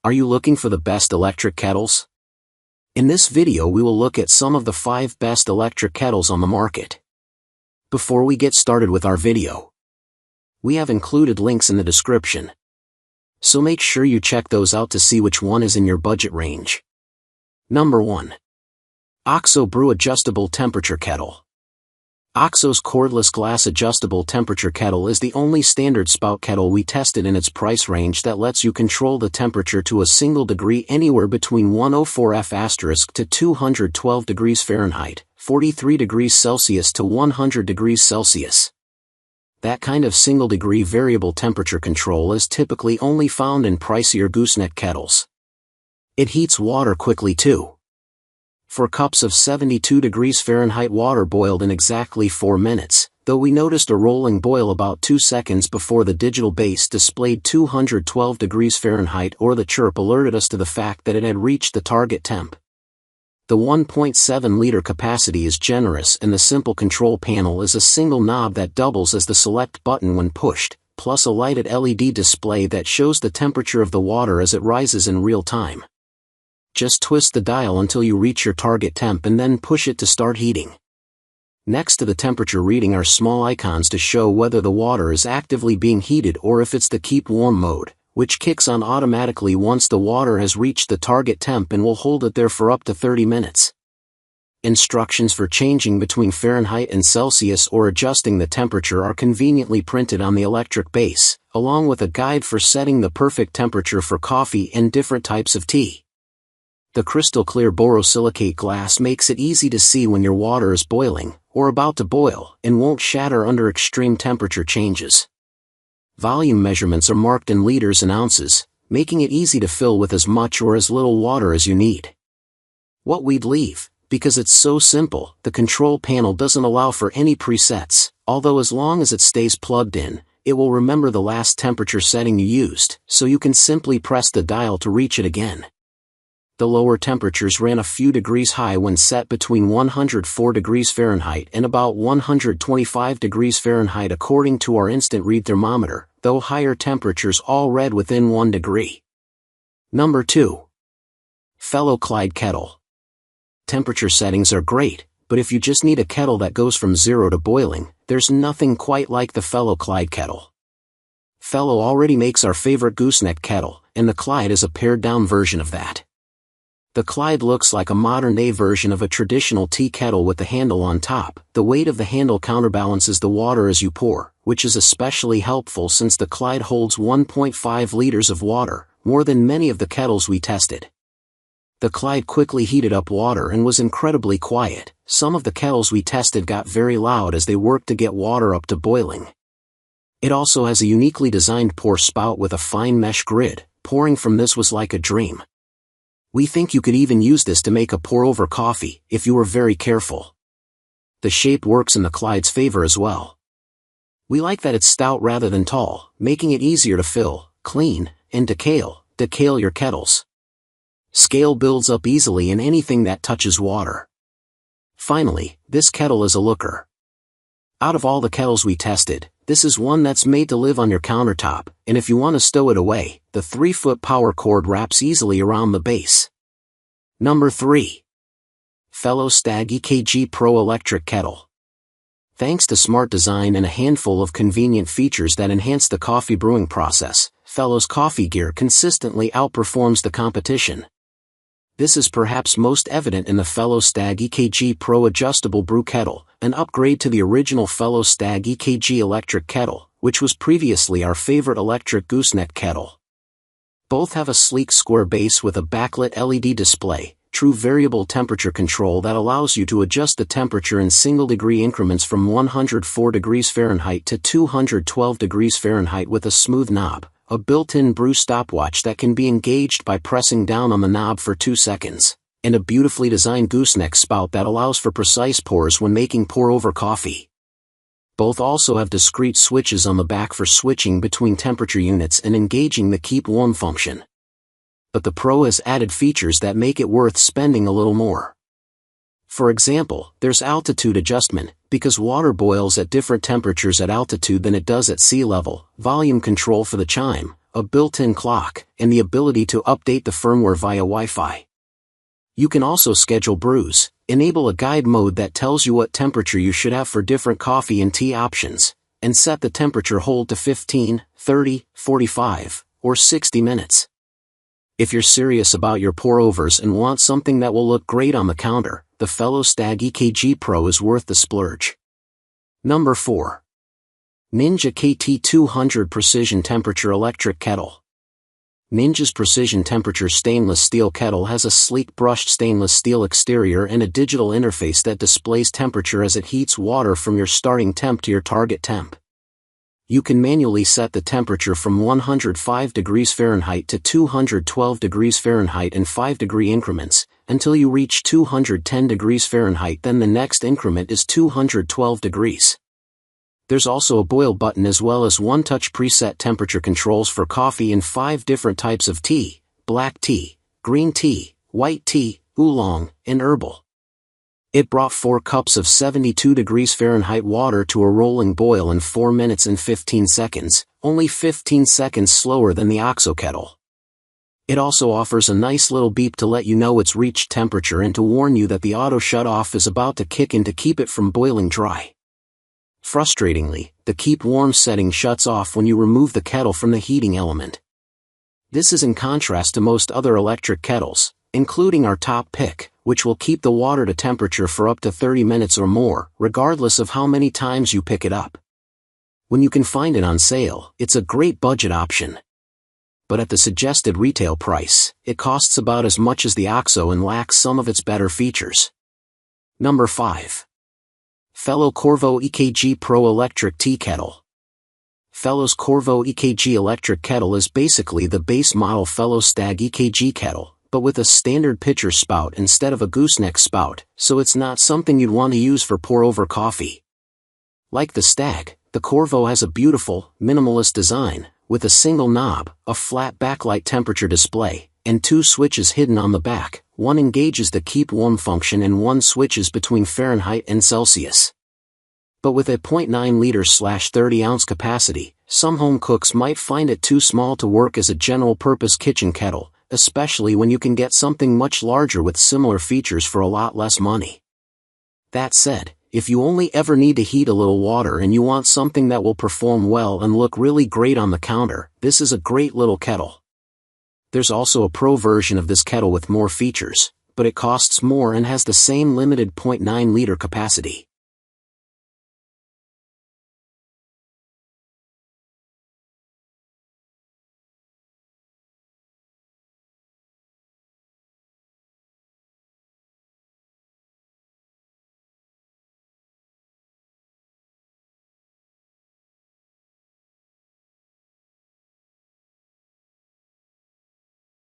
Are you looking for the best electric kettles? In this video we will look at some of the 5 best electric kettles on the market. Before we get started with our video, we have included links in the description, so make sure you check those out to see which one is in your budget range. Number 1. OXO Brew Adjustable Temperature Kettle. OXO's cordless glass adjustable temperature kettle is the only standard spout kettle we tested in its price range that lets you control the temperature to a single degree anywhere between 104°F* to 212 degrees Fahrenheit, 43 degrees Celsius to 100 degrees Celsius. That kind of single degree variable temperature control is typically only found in pricier gooseneck kettles. It heats water quickly too. 4 cups of 72 degrees Fahrenheit water boiled in exactly 4 minutes, though we noticed a rolling boil about 2 seconds before the digital base displayed 212 degrees Fahrenheit, or the chirp alerted us to the fact that it had reached the target temp. The 1.7-liter capacity is generous and the simple control panel is a single knob that doubles as the select button when pushed, plus a lighted LED display that shows the temperature of the water as it rises in real time. Just twist the dial until you reach your target temp and then push it to start heating. Next to the temperature reading are small icons to show whether the water is actively being heated or if it's the keep warm mode, which kicks on automatically once the water has reached the target temp and will hold it there for up to 30 minutes. Instructions for changing between Fahrenheit and Celsius or adjusting the temperature are conveniently printed on the electric base, along with a guide for setting the perfect temperature for coffee and different types of tea. The crystal clear borosilicate glass makes it easy to see when your water is boiling, or about to boil, and won't shatter under extreme temperature changes. Volume measurements are marked in liters and ounces, making it easy to fill with as much or as little water as you need. What we'd leave, because it's so simple, the control panel doesn't allow for any presets, although as long as it stays plugged in, it will remember the last temperature setting you used, so you can simply press the dial to reach it again. The lower temperatures ran a few degrees high when set between 104 degrees Fahrenheit and about 125 degrees Fahrenheit according to our instant read thermometer, though higher temperatures all read within 1 degree. Number 2. Fellow Clyde Kettle. Temperature settings are great, but if you just need a kettle that goes from 0 to boiling, there's nothing quite like the Fellow Clyde Kettle. Fellow already makes our favorite gooseneck kettle, and the Clyde is a pared-down version of that. The Clyde looks like a modern-day version of a traditional tea kettle with the handle on top. The weight of the handle counterbalances the water as you pour, which is especially helpful since the Clyde holds 1.5 liters of water, more than many of the kettles we tested. The Clyde quickly heated up water and was incredibly quiet. Some of the kettles we tested got very loud as they worked to get water up to boiling. It also has a uniquely designed pour spout with a fine mesh grid. Pouring from this was like a dream. We think you could even use this to make a pour-over coffee, if you were very careful. The shape works in the Clyde's favor as well. We like that it's stout rather than tall, making it easier to fill, clean, and decale your kettles. Scale builds up easily in anything that touches water. Finally, this kettle is a looker. Out of all the kettles we tested, this is one that's made to live on your countertop, and if you want to stow it away, the 3-foot power cord wraps easily around the base. Number 3. Fellow Stagg EKG Pro Electric Kettle. Thanks to smart design and a handful of convenient features that enhance the coffee brewing process, Fellow's coffee gear consistently outperforms the competition. This is perhaps most evident in the Fellow Stagg EKG Pro Adjustable Brew Kettle, an upgrade to the original Fellow Stagg EKG Electric Kettle, which was previously our favorite electric gooseneck kettle. Both have a sleek square base with a backlit LED display, true variable temperature control that allows you to adjust the temperature in single-degree increments from 104 degrees Fahrenheit to 212 degrees Fahrenheit with a smooth knob, a built-in brew stopwatch that can be engaged by pressing down on the knob for 2 seconds, and a beautifully designed gooseneck spout that allows for precise pours when making pour-over coffee. Both also have discrete switches on the back for switching between temperature units and engaging the keep warm function. But the Pro has added features that make it worth spending a little more. For example, there's altitude adjustment, because water boils at different temperatures at altitude than it does at sea level, volume control for the chime, a built-in clock, and the ability to update the firmware via Wi-Fi. You can also schedule brews, enable a guide mode that tells you what temperature you should have for different coffee and tea options, and set the temperature hold to 15, 30, 45, or 60 minutes. If you're serious about your pour-overs and want something that will look great on the counter, the fellow Stagg EKG Pro is worth the splurge. Number 4. Ninja KT200 Precision Temperature Electric Kettle. Ninja's Precision Temperature stainless steel kettle has a sleek brushed stainless steel exterior and a digital interface that displays temperature as it heats water from your starting temp to your target temp. You can manually set the temperature from 105 degrees Fahrenheit to 212 degrees Fahrenheit in 5-degree increments, until you reach 210 degrees Fahrenheit. Then the next increment is 212 degrees. There's also a boil button as well as one-touch preset temperature controls for coffee in 5 different types of tea: black tea, green tea, white tea, oolong, and herbal. It brought 4 cups of 72 degrees Fahrenheit water to a rolling boil in 4 minutes and 15 seconds, only 15 seconds slower than the OXO kettle. It also offers a nice little beep to let you know it's reached temperature and to warn you that the auto shut-off is about to kick in to keep it from boiling dry. Frustratingly, the keep warm setting shuts off when you remove the kettle from the heating element. This is in contrast to most other electric kettles, including our top pick, which will keep the water to temperature for up to 30 minutes or more, regardless of how many times you pick it up. When you can find it on sale, it's a great budget option. But at the suggested retail price, it costs about as much as the OXO and lacks some of its better features. Number 5. Fellow Corvo EKG Pro Electric Tea Kettle. Fellow's Corvo EKG Electric Kettle is basically the base model Fellow Stagg EKG kettle, but with a standard pitcher spout instead of a gooseneck spout, so it's not something you'd want to use for pour-over coffee. Like the Stagg, the Corvo has a beautiful, minimalist design, with a single knob, a flat backlight temperature display, and 2 switches hidden on the back. One engages the keep warm function and one switches between Fahrenheit and Celsius. But with a 0.9 liter/30 ounce capacity, some home cooks might find it too small to work as a general-purpose kitchen kettle, especially when you can get something much larger with similar features for a lot less money. That said, if you only ever need to heat a little water and you want something that will perform well and look really great on the counter, this is a great little kettle. There's also a pro version of this kettle with more features, but it costs more and has the same limited 0.9 liter capacity.